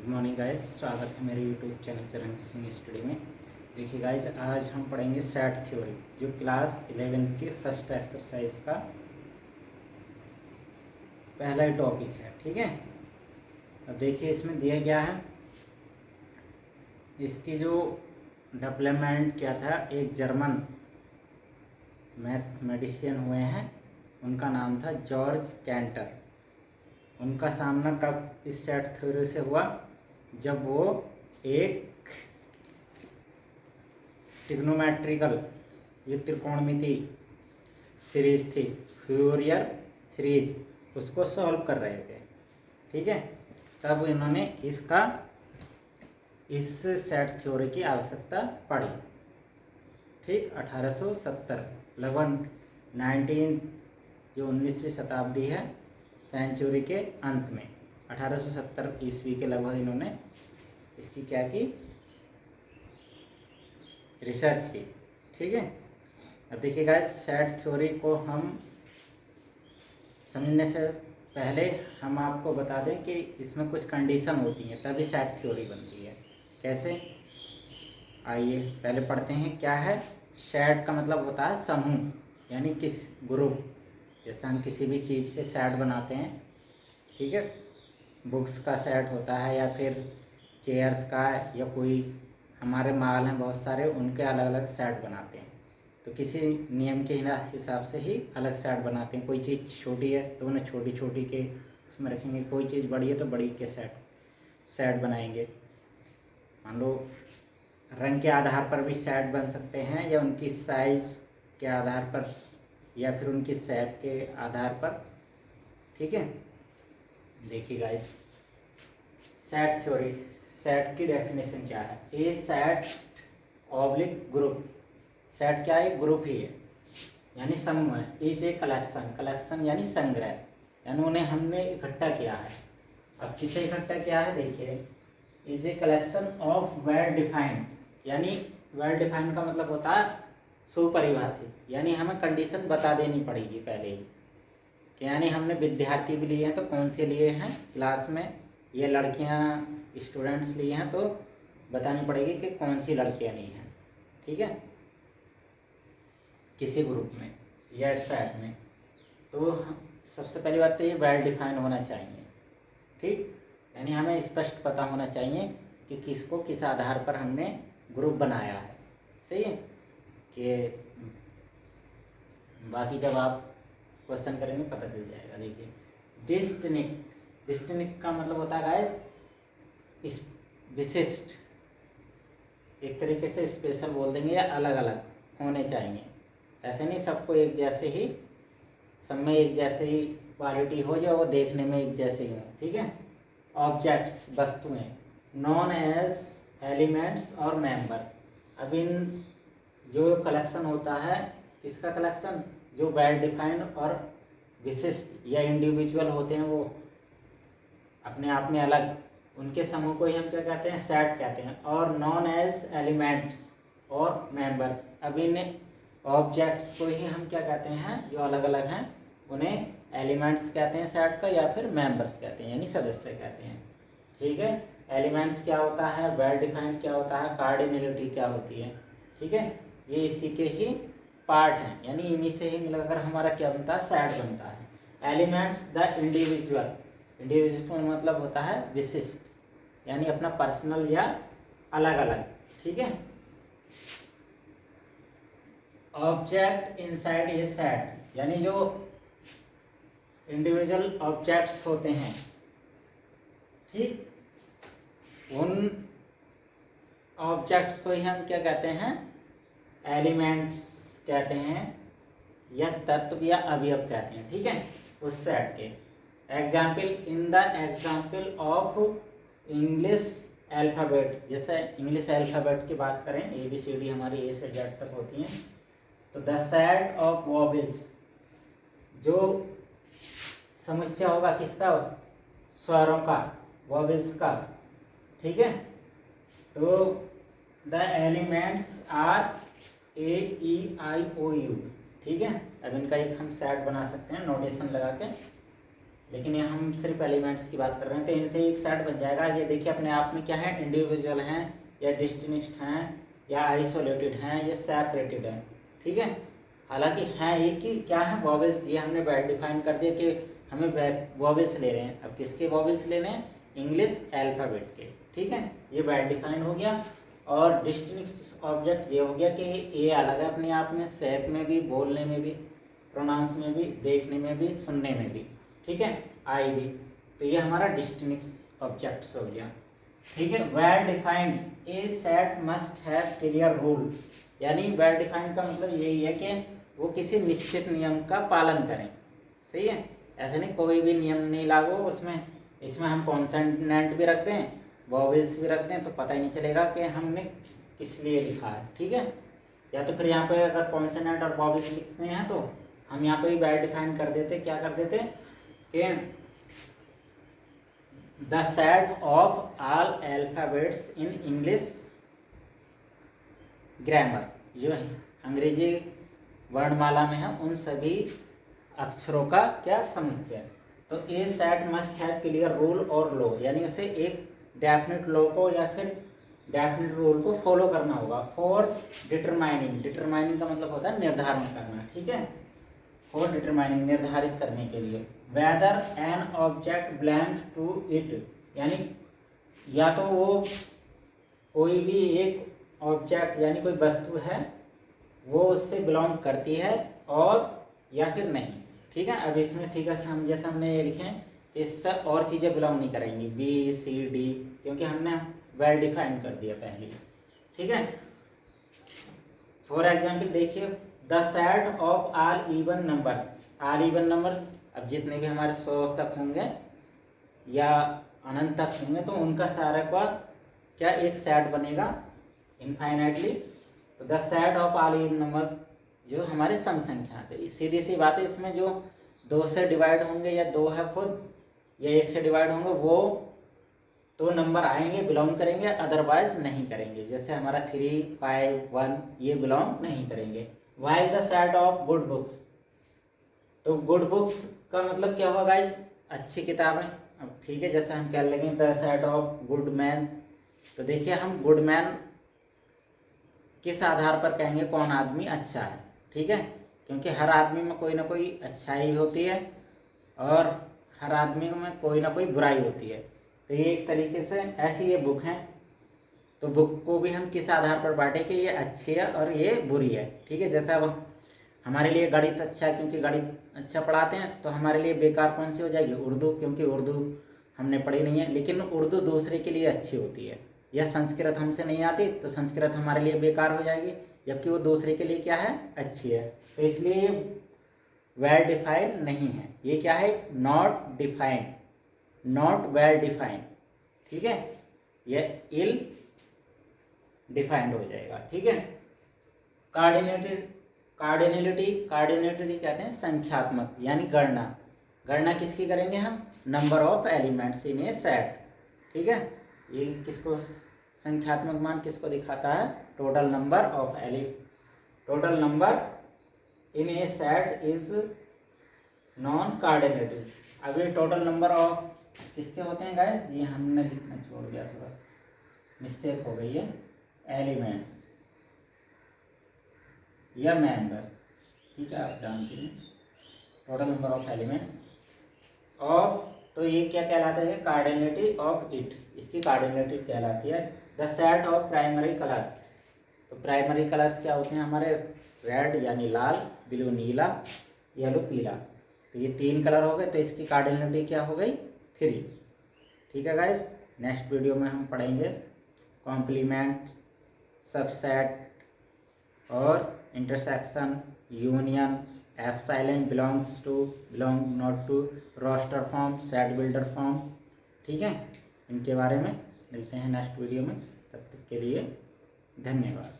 Good morning guys, स्वागत है मेरे यूट्यूब चैनल चरण सिंह स्टडी में। देखिए गाइस, आज हम पढ़ेंगे सेट थ्योरी, जो क्लास 11 की फर्स्ट एक्सरसाइज का पहला टॉपिक है। ठीक है, अब देखिए इसमें दिया गया है, इसकी जो डेवलपमेंट क्या था, एक जर्मन मैथमेटिशियन हुए हैं, उनका नाम था जॉर्ज कैंटर। उनका सामना कब इस सेट थ्योरी से हुआ, जब वो एक ट्रिग्नोमेट्रिकल, ये त्रिकोणमिति सीरीज थी, फ्यूरियर सीरीज, उसको सॉल्व कर रहे थे। ठीक है, तब इन्होंने इस सेट थ्योरी की आवश्यकता पड़ी। ठीक, 1870 लगभग 19वीं शताब्दी है, सेंचुरी के अंत में 1870 ईस्वी के लगभग इन्होंने इसकी क्या की, रिसर्च की। ठीक है, अब देखिए गाइस, सेट थ्योरी को हम समझने से पहले हम आपको बता दें कि इसमें कुछ कंडीशन होती हैं, तभी सेट थ्योरी बनती है। कैसे, आइए पहले पढ़ते हैं क्या है। सेट का मतलब होता है समूह, यानी किस ग्रुप। जैसे हम किसी भी चीज़ के सेट बनाते हैं, ठीक है, बुक्स का सेट होता है, या फिर चेयर्स का, या कोई हमारे माल हैं बहुत सारे, उनके अलग अलग सेट बनाते हैं। तो किसी नियम के हिसाब से ही अलग सेट बनाते हैं। कोई चीज़ छोटी है तो उन्हें छोटी छोटी के उसमें रखेंगे, कोई चीज़ बड़ी है तो बड़ी के सेट बनाएंगे। मान लो रंग के आधार पर भी सेट बन सकते हैं, या उनकी साइज़ के आधार पर, या फिर उनकी शेप के आधार पर। ठीक है, देखिए गाइस, सेट थ्योरी, सेट की डेफिनेशन क्या है। ए सेट ऑब्लिक ग्रुप, सेट क्या है, ग्रुप ही है, यानी समूह है। इज ए कलेक्शन, कलेक्शन यानी संग्रह, यानी उन्हें हमने इकट्ठा किया है। अब किसे इकट्ठा किया है, देखिए, is a collection of well defined, यानी वेल डिफाइंड का मतलब होता है सुपरिभाषित, यानी हमें कंडीशन बता देनी पड़ेगी पहले ही कि, यानी हमने विद्यार्थी भी लिए हैं तो कौन से लिए हैं क्लास में, ये लड़कियां स्टूडेंट्स लिए हैं तो बतानी पड़ेगी कि कौन सी लड़कियां ली हैं। ठीक है, किसी ग्रुप में या सेट में, तो सबसे पहली बात तो ये वेल डिफाइन होना चाहिए। ठीक, यानी हमें स्पष्ट पता होना चाहिए कि किसको किस आधार पर हमने ग्रुप बनाया है। सही है, कि बाकी जब आप क्वेश्चन करेंगे पता चल जाएगा। देखिए, डिस्टिंक्ट, डिस्टिंक्ट का मतलब होता है गाइस इस विशिष्ट, एक तरीके से स्पेशल बोल देंगे, या अलग अलग होने चाहिए। ऐसे नहीं सबको एक जैसे ही, सब में एक जैसे ही क्वालिटी हो, या वो देखने में एक जैसे ही हो। ठीक है, ऑब्जेक्ट्स, वस्तुएं, नॉन एज एलिमेंट्स और मेंबर। अब इन जो कलेक्शन होता है, किसका कलेक्शन, जो वेल डिफाइंड और विशिष्ट या इंडिविजुअल होते हैं, वो अपने आप में अलग, उनके समूह को ही हम क्या कहते हैं, सेट कहते हैं। और नॉन एज एलिमेंट्स और मेंबर्स, अब इन ऑब्जेक्ट्स को ही हम क्या कहते हैं, जो अलग अलग हैं, उन्हें एलिमेंट्स कहते हैं सेट का, या फिर मेंबर्स कहते हैं, यानी सदस्य कहते हैं। ठीक है, एलिमेंट्स क्या होता है, वेल डिफाइंड क्या होता है, कार्डिनलिटी क्या होती है। ठीक है, ये इसी के ही पार्ट हैं, यानी इन्हीं से ही मिलकर हमारा क्या बनता है, सेट बनता है। एलिमेंट्स द इंडिविजुअल, इंडिविजुअल मतलब होता है विशिष्ट, यानी अपना पर्सनल या अलग अलग। ठीक है, ऑब्जेक्ट इनसाइड ए सेट, यानी जो इंडिविजुअल ऑब्जेक्ट्स होते हैं, ठीक, उन ऑब्जेक्ट्स को ही हम क्या कहते हैं, एलिमेंट्स कहते हैं, या तत्व या अवयव कहते हैं। ठीक है, उस सेट के example, in the example of English alphabet, जैसे इंग्लिश अल्फ़ाबेट की बात करें, ABCD हमारी A से Z तक होती हैं, तो द सेट ऑफ वॉवेल्स, जो समुच्चय होगा किसका, स्वरों का, वॉवेल्स का। ठीक है, तो द एलिमेंट्स आर AEIOU। ठीक है, अब इनका एक हम सेट बना सकते हैं नोटेशन लगा के। लेकिन ये हम सिर्फ एलिमेंट्स की बात कर रहे हैं। तो इनसे एक सेट बन जाएगा। ये देखिए अपने आप में क्या है, इंडिविजुअल हैं या डिस्टिंक्ट हैं या आइसोलेटेड हैं या सेपरेटेड हैं, ठीक है। हालांकि हैं एक ही क्या है, वॉवेल्स। ये हमने वेल डिफाइन कर दिया कि हमें वॉवेल्स ले रहे हैं। अब किसके वॉवेल्स ले रहे हैं, इंग्लिश अल्फ़ाबेट के, ठीक है। ये वेल डिफाइन हो गया। और डिस्टिंक्ट ऑब्जेक्ट ये हो गया कि ये अलग है अपने आप में, शेप में भी, बोलने में भी, प्रोनाउंस में भी, देखने में भी, सुनने में भी, ठीक है, आई भी। तो ये हमारा डिस्टिंक्ट ऑब्जेक्ट्स हो गया, ठीक है। Well defined A set must have clear rule, यानी वेल डिफाइंड का मतलब यही है कि वो किसी निश्चित नियम का पालन करें, सही है। ऐसे नहीं कोई भी नियम नहीं लागू उसमें। इसमें हम कॉन्सोनेंट भी रखते हैं, वॉवेल्स भी रखते हैं, तो पता ही नहीं चलेगा कि हमने किस लिए लिखा है, ठीक है। या तो फिर यहाँ पे अगर कॉन्सोनेंट और वॉवेल्स लिखते हैं तो हम यहाँ पे भी वेल डिफाइंड कर देते, क्या कर देते कि the set of all alphabets in English grammar, जो अंग्रेजी वर्णमाला में है उन सभी अक्षरों का क्या समुच्चय। तो a set must have clear rule और लॉ, यानी उसे एक डेफिनेट लॉ को या फिर डेफिनेट रूल को फॉलो करना होगा। फॉर डिटरमाइनिंग, डिटरमाइनिंग का मतलब होता है निर्धारण करना, ठीक है। फॉर डिटरमाइनिंग निर्धारित करने के लिए। Whether an object belongs to it, यानी या तो वो कोई भी एक ऑब्जेक्ट यानी कोई वस्तु है वो उससे बिलोंग करती है और या फिर नहीं, ठीक है। अब इसमें ठीक है हम जैसे हमने ये लिखे इससे और चीज़ें बिलोंग नहीं करेंगी, बी सी डी, क्योंकि हमने वेल डिफाइन कर दिया पहले, ठीक है। फॉर एग्जाम्पल देखिए, the set of all even numbers, all even numbers, अब जितने भी हमारे 100 तक होंगे या अनंत तक होंगे तो उनका सारा का क्या एक सेट बनेगा इनफाइनाइटली। तो the set of all even number जो हमारे सम संख्या, तो सीधी सी बात है, इसमें जो 2 से डिवाइड होंगे या 2 है खुद या 1 से डिवाइड होंगे वो तो नंबर आएंगे बिलोंग करेंगे, अदरवाइज नहीं करेंगे। जैसे हमारा 3, 5, 1 ये बिलोंग नहीं करेंगे। While the set of good books, तो गुड बुक्स का मतलब क्या होगा गाइस, अच्छी किताबें। अब ठीक है, जैसे हम कह लेंगे the set of good man, तो देखिए हम गुड मैन किस आधार पर कहेंगे कौन आदमी अच्छा है, ठीक है। क्योंकि हर आदमी में कोई ना कोई अच्छाई होती है और हर आदमी में कोई ना कोई बुराई होती है। तो ये एक तरीके से ऐसी ये बुक है, तो बुक को भी हम किस आधार पर बांटे कि ये अच्छी है और ये बुरी है, ठीक है। जैसा अब हमारे लिए गणित अच्छा है क्योंकि गणित अच्छा पढ़ाते हैं, तो हमारे लिए बेकार कौन सी हो जाएगी, उर्दू, क्योंकि उर्दू हमने पढ़ी नहीं है। लेकिन उर्दू दूसरे के लिए अच्छी होती है। या संस्कृत हमसे नहीं आती तो संस्कृत हमारे लिए बेकार हो जाएगी, जबकि वो दूसरे के लिए क्या है, अच्छी है। तो इसलिए ये वेल डिफाइंड नहीं है, ये क्या है, not defined, not well defined, ठीक है। यह इल डिफाइंड हो जाएगा, ठीक है। कार्डिनेटेड, कार्डिनेटरी कहते हैं संख्यात्मक, यानी गणना। गणना किसकी करेंगे हम, number of elements in a set, ठीक है। ये किसको संख्यात्मक मान किसको दिखाता है, total number of total number in a set is non cardinality. अब ये टोटल नंबर ऑफ किसके होते हैं गाइस, ये हमने लिखना छोड़ दिया, थोड़ा मिस्टेक हो गई है, एलिमेंट्स या मेंबर्स, ठीक है, आप जानते हैं total number of elements of. तो ये क्या कहलाता है, कार्डिनेटी ऑफ इट, इसकी कार्डिनेटी कहलाती है। The set of primary colours, तो प्राइमरी कलर्स क्या होते हैं हमारे, रेड यानी लाल, ब्लू नीला, येलो पीला। तो ये 3 कलर हो गए, तो इसकी कार्डिनेटी क्या हो गई, 3, ठीक है गाइस। नेक्स्ट वीडियो में हम पढ़ेंगे कॉम्प्लीमेंट, सबसेट और intersection, union, epsilon belongs to, belong not to, roster form, set builder form, ठीक है। इनके बारे में मिलते हैं नेक्स्ट वीडियो में, तब तक के लिए धन्यवाद।